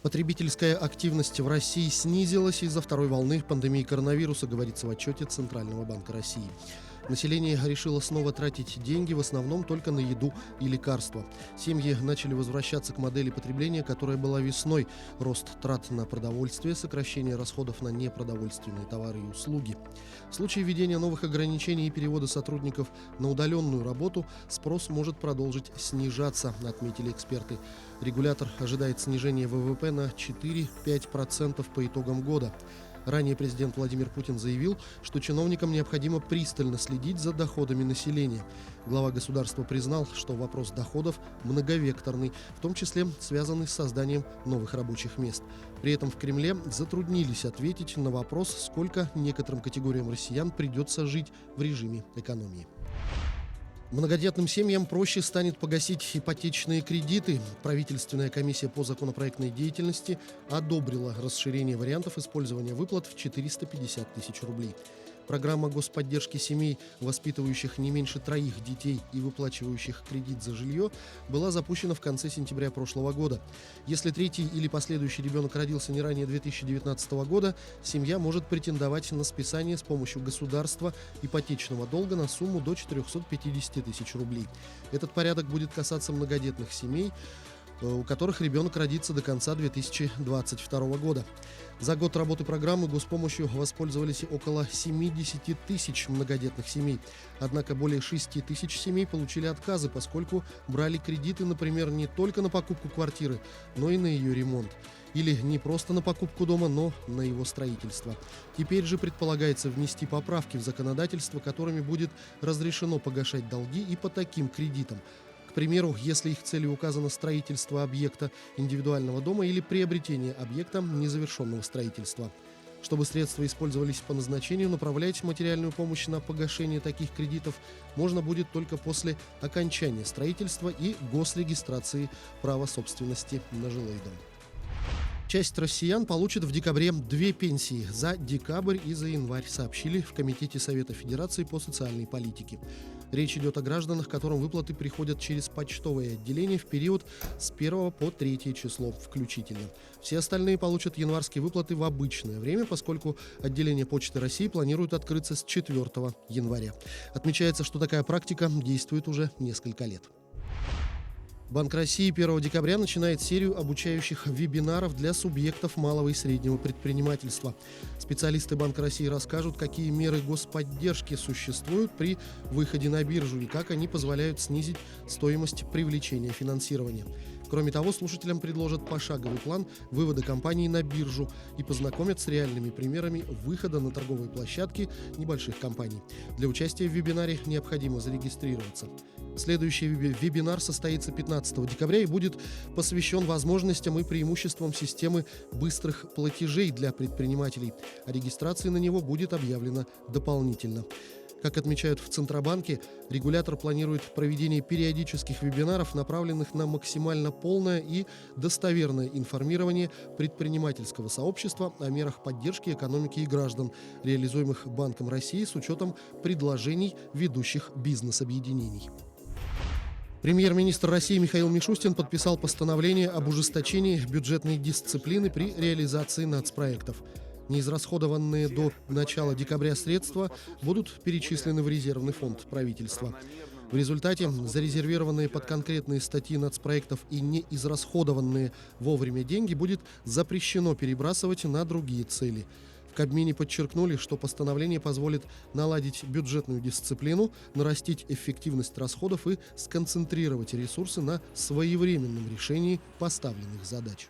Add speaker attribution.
Speaker 1: Потребительская активность в России снизилась из-за второй волны пандемии коронавируса, говорится в отчете Центрального банка России. Население решило снова тратить деньги в основном только на еду и лекарства. Семьи начали возвращаться к модели потребления, которая была весной. Рост трат на продовольствие, сокращение расходов на непродовольственные товары и услуги. В случае введения новых ограничений и перевода сотрудников на удаленную работу спрос может продолжить снижаться, отметили эксперты. Регулятор ожидает снижения ВВП на 4-5% по итогам года. Ранее президент Владимир Путин заявил, что чиновникам необходимо пристально следить за доходами населения. Глава государства признал, что вопрос доходов многовекторный, в том числе связанный с созданием новых рабочих мест. При этом в Кремле затруднились ответить на вопрос, сколько некоторым категориям россиян придется жить в режиме экономии. Многодетным семьям проще станет погасить ипотечные кредиты. Правительственная комиссия по законопроектной деятельности одобрила расширение вариантов использования выплат в 450 тысяч рублей. Программа господдержки семей, воспитывающих не меньше 3 детей и выплачивающих кредит за жилье, была запущена в конце сентября прошлого года. Если третий или последующий ребенок родился не ранее 2019 года, семья может претендовать на списание с помощью государства ипотечного долга на сумму до 450 тысяч рублей. Этот порядок будет касаться многодетных семей, у которых ребенок родится до конца 2022 года. За год работы программы госпомощью воспользовались около 70 тысяч многодетных семей. Однако более 6 тысяч семей получили отказы, поскольку брали кредиты, например, не только на покупку квартиры, но и на ее ремонт. Или не просто на покупку дома, но на его строительство. Теперь же предполагается внести поправки в законодательство, которыми будет разрешено погашать долги и по таким кредитам. К примеру, если их целью указано строительство объекта индивидуального дома или приобретение объекта незавершенного строительства. Чтобы средства использовались по назначению, направлять материальную помощь на погашение таких кредитов можно будет только после окончания строительства и госрегистрации права собственности на жилой дом. Часть россиян получит в декабре 2 пенсии за декабрь и за январь, сообщили в Комитете Совета Федерации по социальной политике. Речь идет о гражданах, которым выплаты приходят через почтовое отделение в период с 1 по 3 число включительно. Все остальные получат январские выплаты в обычное время, поскольку отделение Почты России планирует открыться с 4 января. Отмечается, что такая практика действует уже несколько лет. Банк России 1 декабря начинает серию обучающих вебинаров для субъектов малого и среднего предпринимательства. Специалисты Банка России расскажут, какие меры господдержки существуют при выходе на биржу и как они позволяют снизить стоимость привлечения финансирования. Кроме того, слушателям предложат пошаговый план вывода компании на биржу и познакомят с реальными примерами выхода на торговые площадки небольших компаний. Для участия в вебинаре необходимо зарегистрироваться. Следующий вебинар состоится 15 декабря и будет посвящен возможностям и преимуществам системы быстрых платежей для предпринимателей. О регистрации на него будет объявлено дополнительно. Как отмечают в Центробанке, регулятор планирует проведение периодических вебинаров, направленных на максимально полное и достоверное информирование предпринимательского сообщества о мерах поддержки экономики и граждан, реализуемых Банком России с учетом предложений ведущих бизнес-объединений. Премьер-министр России Михаил Мишустин подписал постановление об ужесточении бюджетной дисциплины при реализации нацпроектов. Неизрасходованные до начала декабря средства будут перечислены в резервный фонд правительства. В результате зарезервированные под конкретные статьи нацпроектов и неизрасходованные вовремя деньги будет запрещено перебрасывать на другие цели. В Кабмине подчеркнули, что постановление позволит наладить бюджетную дисциплину, нарастить эффективность расходов и сконцентрировать ресурсы на своевременном решении поставленных задач.